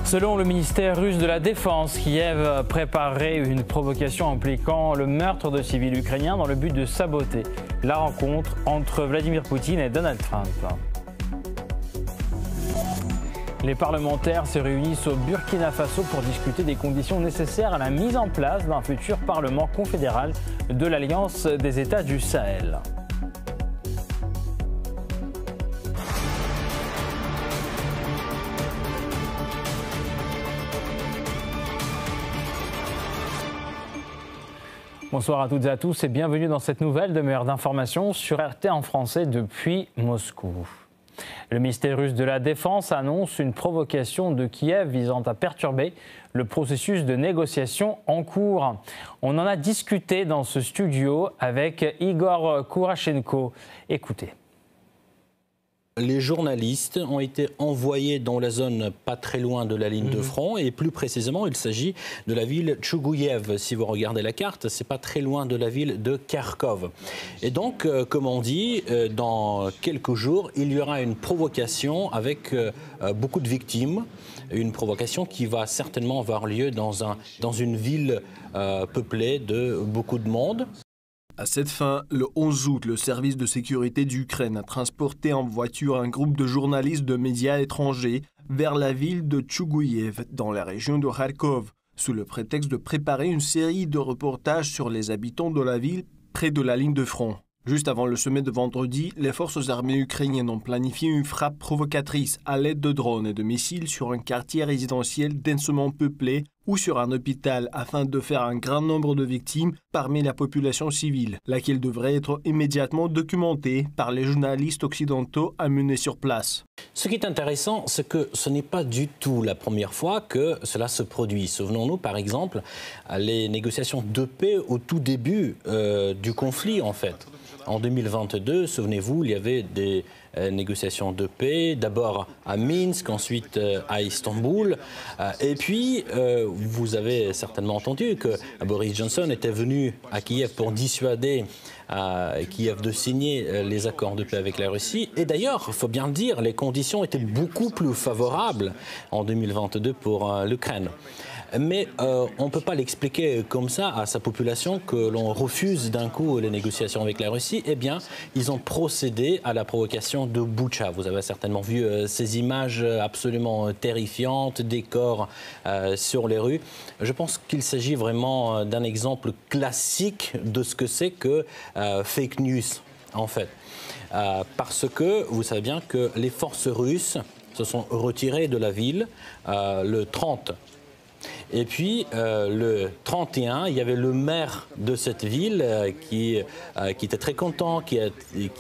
Selon le ministère russe de la Défense, Kiev préparait une provocation impliquant le meurtre de civils ukrainiens dans le but de saboter la rencontre entre Vladimir Poutine et Donald Trump. Les parlementaires se réunissent au Burkina Faso pour discuter des conditions nécessaires à la mise en place d'un futur parlement confédéral de l'Alliance des États du Sahel. Bonsoir à toutes et à tous et bienvenue dans cette nouvelle demi-heure d'information sur RT en français depuis Moscou. Le ministère russe de la Défense annonce une provocation de Kiev visant à perturber le processus de négociation en cours. On en a discuté dans ce studio avec Igor Kourachenko. Écoutez. Les journalistes ont été envoyés dans la zone pas très loin de la ligne de front et plus précisément il s'agit de la ville Tchougouïev. Si vous regardez la carte, c'est pas très loin de la ville de Kharkov. Et donc, comme on dit, dans quelques jours, il y aura une provocation avec beaucoup de victimes. Une provocation qui va certainement avoir lieu dans une ville peuplée de beaucoup de monde. À cette fin, le 11 août, le service de sécurité d'Ukraine a transporté en voiture un groupe de journalistes de médias étrangers vers la ville de Tchougouïev, dans la région de Kharkov, sous le prétexte de préparer une série de reportages sur les habitants de la ville près de la ligne de front. Juste avant le sommet de vendredi, les forces armées ukrainiennes ont planifié une frappe provocatrice à l'aide de drones et de missiles sur un quartier résidentiel densément peuplé ou sur un hôpital afin de faire un grand nombre de victimes parmi la population civile, laquelle devrait être immédiatement documentée par les journalistes occidentaux amenés sur place. Ce qui est intéressant, c'est que ce n'est pas du tout la première fois que cela se produit. Souvenons-nous par exemple les négociations de paix au tout début du conflit en fait. En 2022, souvenez-vous, il y avait des négociations de paix, d'abord à Minsk, ensuite à Istanbul. Et puis, vous avez certainement entendu que Boris Johnson était venu à Kiev pour dissuader Kiev de signer les accords de paix avec la Russie. Et d'ailleurs, il faut bien le dire, les conditions étaient beaucoup plus favorables en 2022 pour l'Ukraine. Mais on ne peut pas l'expliquer comme ça à sa population que l'on refuse d'un coup les négociations avec la Russie. Eh bien, ils ont procédé à la provocation de Boutcha. Vous avez certainement vu ces images absolument terrifiantes, des corps sur les rues. Je pense qu'il s'agit vraiment d'un exemple classique de ce que c'est que fake news, en fait. Parce que vous savez bien que les forces russes se sont retirées de la ville le 30. Et puis, le 31, il y avait le maire de cette ville qui était très content, qui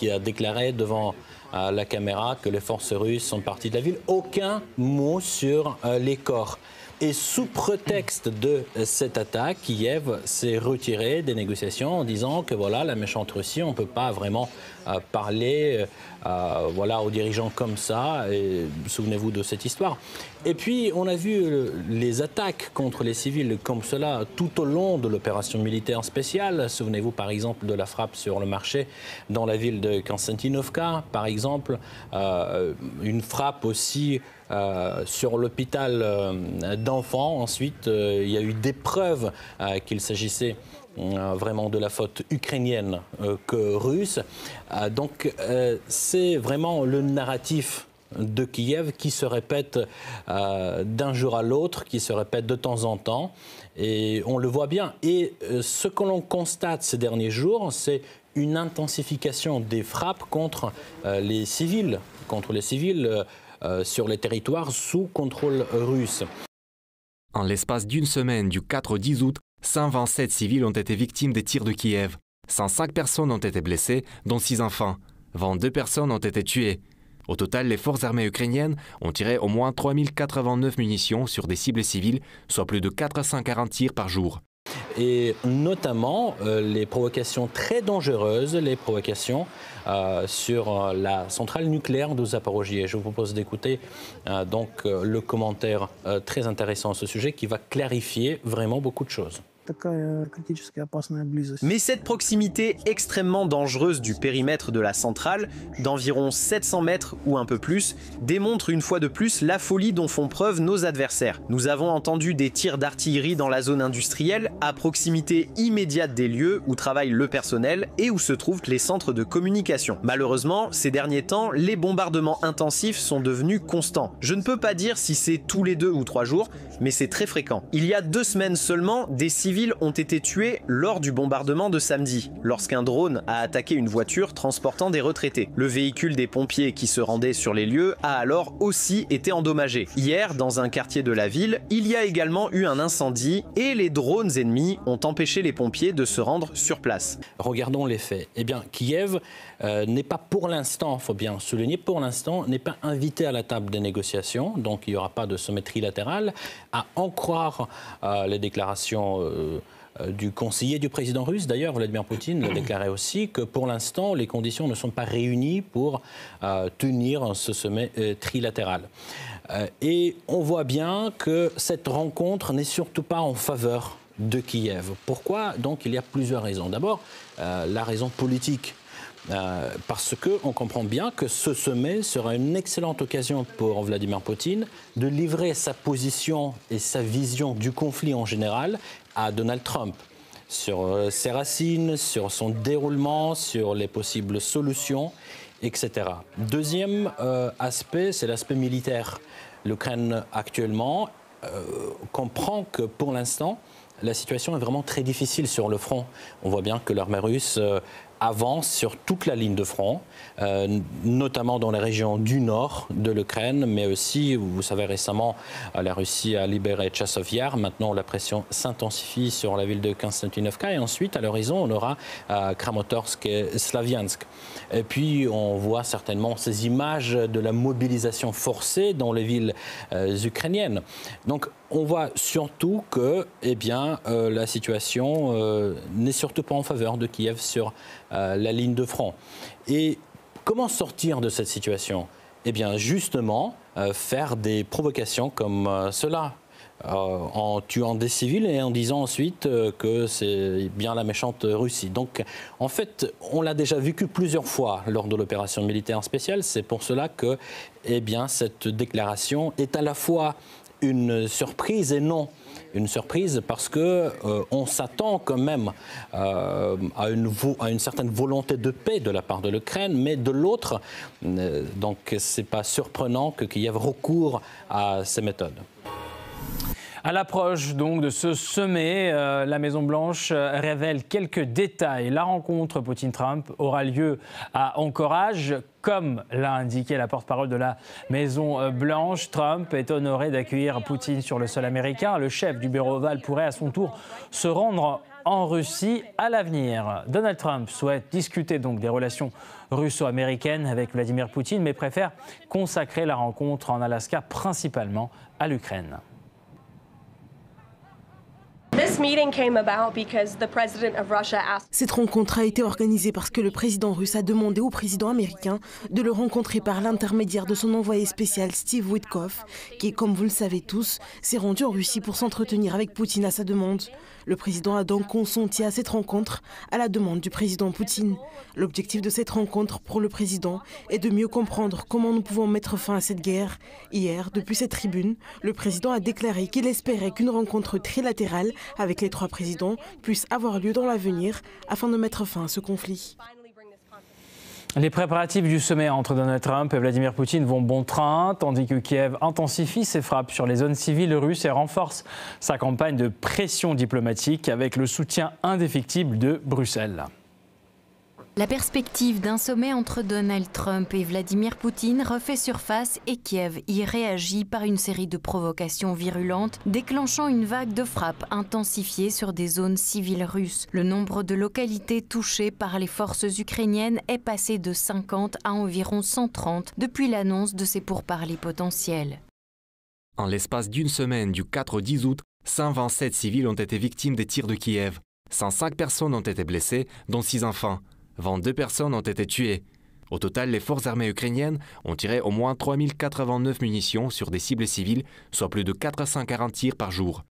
a déclaré devant la caméra que les forces russes sont parties de la ville. Aucun mot sur les corps. Et sous prétexte de cette attaque, Kiev s'est retiré des négociations en disant que voilà, la méchante Russie, on ne peut pas vraiment parler voilà, aux dirigeants comme ça. Souvenez-vous de cette histoire. Et puis, on a vu les attaques contre les civils comme cela tout au long de l'opération militaire spéciale. Souvenez-vous par exemple de la frappe sur le marché dans la ville de Konstantinovka, par exemple. Une frappe aussi sur l'hôpital d'enfants. Ensuite, il y a eu des preuves qu'il s'agissait vraiment de la faute ukrainienne que russe. Donc, c'est vraiment le narratif de Kiev qui se répète d'un jour à l'autre, qui se répète de temps en temps. Et on le voit bien. Et ce que l'on constate ces derniers jours, c'est une intensification des frappes contre les civils, sur les territoires sous contrôle russe. En l'espace d'une semaine, du 4 au 10 août, 127 civils ont été victimes des tirs de Kiev. 105 personnes ont été blessées, dont 6 enfants. 22 personnes ont été tuées. Au total, les forces armées ukrainiennes ont tiré au moins 3089 munitions sur des cibles civiles, soit plus de 440 tirs par jour. Et notamment les provocations très dangereuses, les provocations sur la centrale nucléaire de Zaporozhye. Je vous propose d'écouter donc le commentaire très intéressant à ce sujet qui va clarifier vraiment beaucoup de choses. Mais cette proximité extrêmement dangereuse du périmètre de la centrale, d'environ 700 mètres ou un peu plus, démontre une fois de plus la folie dont font preuve nos adversaires. Nous avons entendu des tirs d'artillerie dans la zone industrielle, à proximité immédiate des lieux où travaille le personnel et où se trouvent les centres de communication. Malheureusement, ces derniers temps, les bombardements intensifs sont devenus constants. Je ne peux pas dire si c'est tous les 2 ou 3 jours, mais c'est très fréquent. Il y a 2 semaines seulement, des civils ont été tués lors du bombardement de samedi, lorsqu'un drone a attaqué une voiture transportant des retraités. Le véhicule des pompiers qui se rendaient sur les lieux a alors aussi été endommagé. Hier, dans un quartier de la ville, il y a également eu un incendie et les drones ennemis ont empêché les pompiers de se rendre sur place. Regardons les faits. Eh bien, Kiev n'est pas pour l'instant, il faut bien souligner, pour l'instant, n'est pas invité à la table des négociations, donc il n'y aura pas de sommet trilatéral. À en croire les déclarations du conseiller du président russe, d'ailleurs, Vladimir Poutine l'a déclaré aussi, que pour l'instant, les conditions ne sont pas réunies pour tenir ce sommet trilatéral. Et on voit bien que cette rencontre n'est surtout pas en faveur de Kiev. Pourquoi? Donc, il y a plusieurs raisons. D'abord, la raison politique. Parce qu'on comprend bien que ce sommet sera une excellente occasion pour Vladimir Poutine de livrer sa position et sa vision du conflit en général à Donald Trump sur ses racines, sur son déroulement, sur les possibles solutions, etc. Deuxième aspect, c'est l'aspect militaire. L'Ukraine actuellement comprend que pour l'instant, la situation est vraiment très difficile sur le front. On voit bien que l'armée russe avance sur toute la ligne de front, notamment dans les régions du nord de l'Ukraine, mais aussi, vous savez, récemment, la Russie a libéré Tchassov Yar. Maintenant, la pression s'intensifie sur la ville de Konstantinovka. Et ensuite, à l'horizon, on aura Kramatorsk et Slaviansk. Et puis, on voit certainement ces images de la mobilisation forcée dans les villes ukrainiennes. Donc, on voit surtout que la situation n'est surtout pas en faveur de Kiev sur la ligne de front. Et comment sortir de cette situation? Eh bien, justement, faire des provocations comme cela, en tuant des civils et en disant ensuite que c'est bien la méchante Russie. Donc, en fait, on l'a déjà vécu plusieurs fois lors de l'opération militaire spéciale. C'est pour cela que, cette déclaration est à la fois une surprise et non une surprise parce que on s'attend quand même à une certaine volonté de paix de la part de l'Ukraine, mais de l'autre, donc c'est pas surprenant que Kiev recourt à ces méthodes. À l'approche donc de ce sommet, la Maison-Blanche révèle quelques détails. La rencontre Poutine-Trump aura lieu à Anchorage. Comme l'a indiqué la porte-parole de la Maison-Blanche, Trump est honoré d'accueillir Poutine sur le sol américain. Le chef du bureau ovale pourrait à son tour se rendre en Russie à l'avenir. Donald Trump souhaite discuter donc des relations russo-américaines avec Vladimir Poutine, mais préfère consacrer la rencontre en Alaska principalement à l'Ukraine. Cette rencontre a été organisée parce que le président russe a demandé au président américain de le rencontrer par l'intermédiaire de son envoyé spécial Steve Witkoff, qui, comme vous le savez tous, s'est rendu en Russie pour s'entretenir avec Poutine à sa demande. Le président a donc consenti à cette rencontre à la demande du président Poutine. L'objectif de cette rencontre pour le président est de mieux comprendre comment nous pouvons mettre fin à cette guerre. Hier, depuis cette tribune, le président a déclaré qu'il espérait qu'une rencontre trilatérale avec les 3 présidents puisse avoir lieu dans l'avenir afin de mettre fin à ce conflit. Les préparatifs du sommet entre Donald Trump et Vladimir Poutine vont bon train, tandis que Kiev intensifie ses frappes sur les zones civiles russes et renforce sa campagne de pression diplomatique avec le soutien indéfectible de Bruxelles. La perspective d'un sommet entre Donald Trump et Vladimir Poutine refait surface et Kiev y réagit par une série de provocations virulentes, déclenchant une vague de frappes intensifiées sur des zones civiles russes. Le nombre de localités touchées par les forces ukrainiennes est passé de 50 à environ 130 depuis l'annonce de ces pourparlers potentiels. En l'espace d'une semaine, du 4 au 10 août, 127 civils ont été victimes des tirs de Kiev. 105 personnes ont été blessées, dont 6 enfants. 22 personnes ont été tuées. Au total, les forces armées ukrainiennes ont tiré au moins 3089 munitions sur des cibles civiles, soit plus de 440 tirs par jour.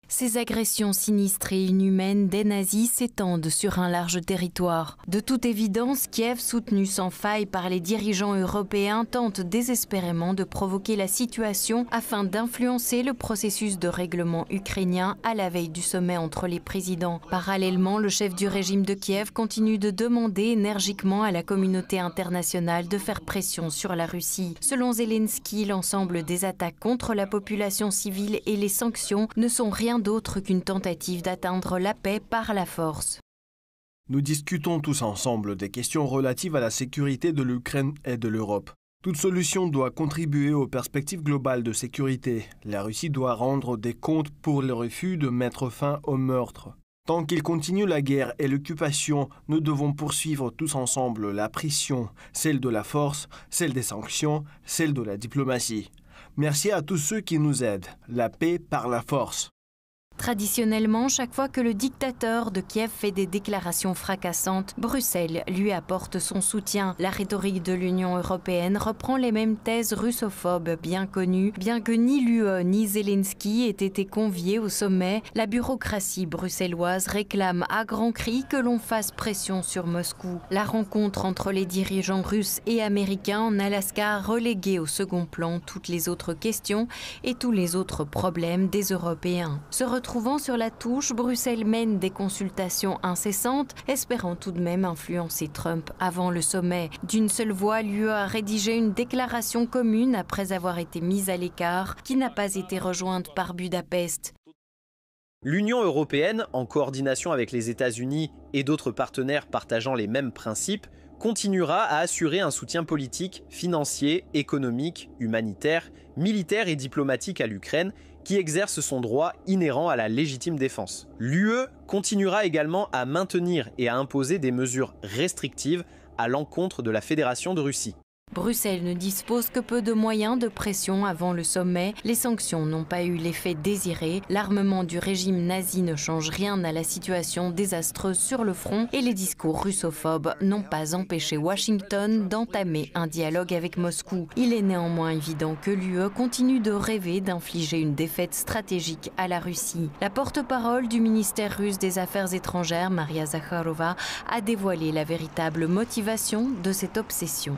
Ces agressions sinistres et inhumaines des nazis s'étendent sur un large territoire. De toute évidence, Kiev, soutenu sans faille par les dirigeants européens, tente désespérément de provoquer la situation afin d'influencer le processus de règlement ukrainien à la veille du sommet entre les présidents. Parallèlement, le chef du régime de Kiev continue de demander énergiquement à la communauté internationale de faire pression sur la Russie. Selon Zelensky, l'ensemble des attaques contre la population civile et les sanctions ne sont rien d'autre qu'une tentative d'atteindre la paix par la force. Nous discutons tous ensemble des questions relatives à la sécurité de l'Ukraine et de l'Europe. Toute solution doit contribuer aux perspectives globales de sécurité. La Russie doit rendre des comptes pour le refus de mettre fin au meurtre. Tant qu'il continue la guerre et l'occupation, nous devons poursuivre tous ensemble la pression, celle de la force, celle des sanctions, celle de la diplomatie. Merci à tous ceux qui nous aident. La paix par la force. Traditionnellement, chaque fois que le dictateur de Kiev fait des déclarations fracassantes, Bruxelles lui apporte son soutien. La rhétorique de l'Union européenne reprend les mêmes thèses russophobes bien connues. Bien que ni l'UE ni Zelensky aient été conviés au sommet, la bureaucratie bruxelloise réclame à grands cris que l'on fasse pression sur Moscou. La rencontre entre les dirigeants russes et américains en Alaska a relégué au second plan toutes les autres questions et tous les autres problèmes des Européens. Trouvant sur la touche, Bruxelles mène des consultations incessantes, espérant tout de même influencer Trump avant le sommet. D'une seule voix, l'UE a rédigé une déclaration commune après avoir été mise à l'écart, qui n'a pas été rejointe par Budapest. L'Union européenne, en coordination avec les États-Unis et d'autres partenaires partageant les mêmes principes, continuera à assurer un soutien politique, financier, économique, humanitaire, militaire et diplomatique à l'Ukraine, qui exerce son droit inhérent à la légitime défense. L'UE continuera également à maintenir et à imposer des mesures restrictives à l'encontre de la Fédération de Russie. Bruxelles ne dispose que peu de moyens de pression avant le sommet. Les sanctions n'ont pas eu l'effet désiré. L'armement du régime nazi ne change rien à la situation désastreuse sur le front et les discours russophobes n'ont pas empêché Washington d'entamer un dialogue avec Moscou. Il est néanmoins évident que l'UE continue de rêver d'infliger une défaite stratégique à la Russie. La porte-parole du ministère russe des Affaires étrangères, Maria Zakharova, a dévoilé la véritable motivation de cette obsession.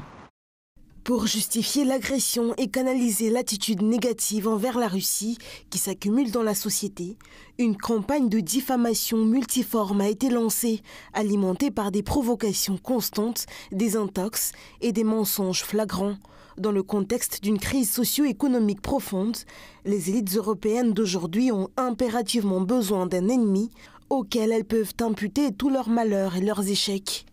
Pour justifier l'agression et canaliser l'attitude négative envers la Russie qui s'accumule dans la société, une campagne de diffamation multiforme a été lancée, alimentée par des provocations constantes, des intox et des mensonges flagrants. Dans le contexte d'une crise socio-économique profonde, les élites européennes d'aujourd'hui ont impérativement besoin d'un ennemi auquel elles peuvent imputer tous leurs malheurs et leurs échecs.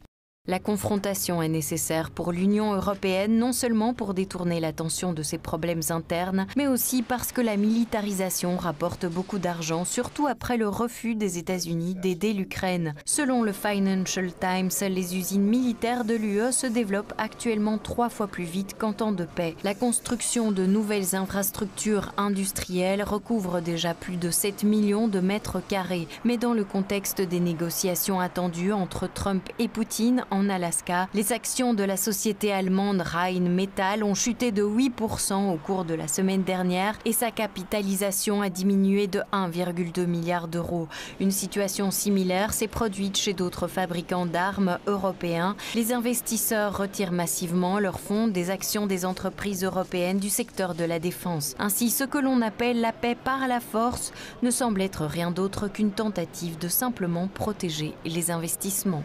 La confrontation est nécessaire pour l'Union européenne, non seulement pour détourner l'attention de ses problèmes internes, mais aussi parce que la militarisation rapporte beaucoup d'argent, surtout après le refus des États-Unis d'aider l'Ukraine. Selon le Financial Times, les usines militaires de l'UE se développent actuellement 3 fois plus vite qu'en temps de paix. La construction de nouvelles infrastructures industrielles recouvre déjà plus de 7 millions de mètres carrés. Mais dans le contexte des négociations attendues entre Trump et Poutine, en Alaska, les actions de la société allemande Rheinmetall ont chuté de 8% au cours de la semaine dernière et sa capitalisation a diminué de 1,2 milliard d'euros. Une situation similaire s'est produite chez d'autres fabricants d'armes européens. Les investisseurs retirent massivement leurs fonds des actions des entreprises européennes du secteur de la défense. Ainsi, ce que l'on appelle la paix par la force ne semble être rien d'autre qu'une tentative de simplement protéger les investissements.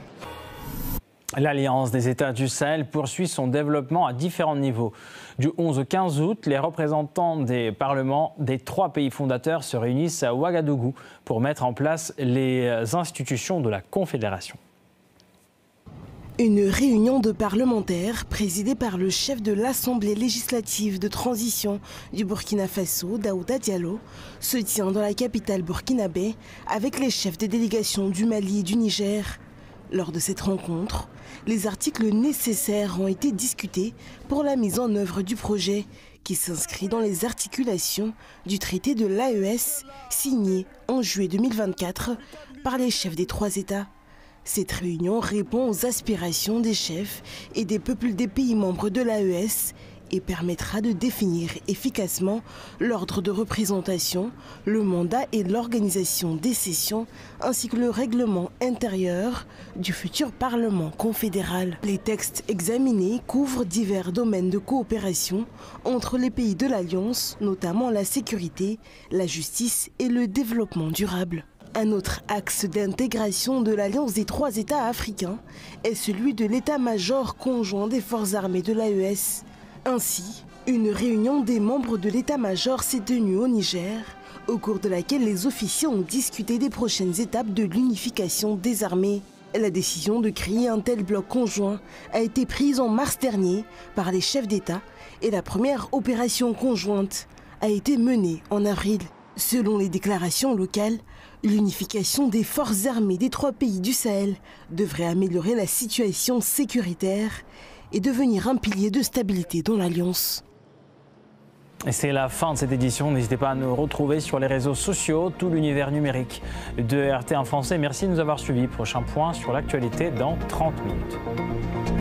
L'Alliance des États du Sahel poursuit son développement à différents niveaux. Du 11 au 15 août, les représentants des parlements des 3 pays fondateurs se réunissent à Ouagadougou pour mettre en place les institutions de la Confédération. Une réunion de parlementaires présidée par le chef de l'Assemblée législative de transition du Burkina Faso, Daouda Diallo, se tient dans la capitale burkinabé avec les chefs des délégations du Mali et du Niger. Lors de cette rencontre, les articles nécessaires ont été discutés pour la mise en œuvre du projet qui s'inscrit dans les articulations du traité de l'AES signé en juillet 2024 par les chefs des 3 États. Cette réunion répond aux aspirations des chefs et des peuples des pays membres de l'AES et permettra de définir efficacement l'ordre de représentation, le mandat et l'organisation des sessions, ainsi que le règlement intérieur du futur Parlement confédéral. Les textes examinés couvrent divers domaines de coopération entre les pays de l'Alliance, notamment la sécurité, la justice et le développement durable. Un autre axe d'intégration de l'Alliance des 3 États africains est celui de l'état-major conjoint des forces armées de l'AES. Ainsi, une réunion des membres de l'état-major s'est tenue au Niger, au cours de laquelle les officiers ont discuté des prochaines étapes de l'unification des armées. La décision de créer un tel bloc conjoint a été prise en mars dernier par les chefs d'État et la première opération conjointe a été menée en avril. Selon les déclarations locales, l'unification des forces armées des 3 pays du Sahel devrait améliorer la situation sécuritaire et devenir un pilier de stabilité dans l'Alliance. Et c'est la fin de cette édition. N'hésitez pas à nous retrouver sur les réseaux sociaux, tout l'univers numérique de RT en français. Merci de nous avoir suivis. Prochain point sur l'actualité dans 30 minutes.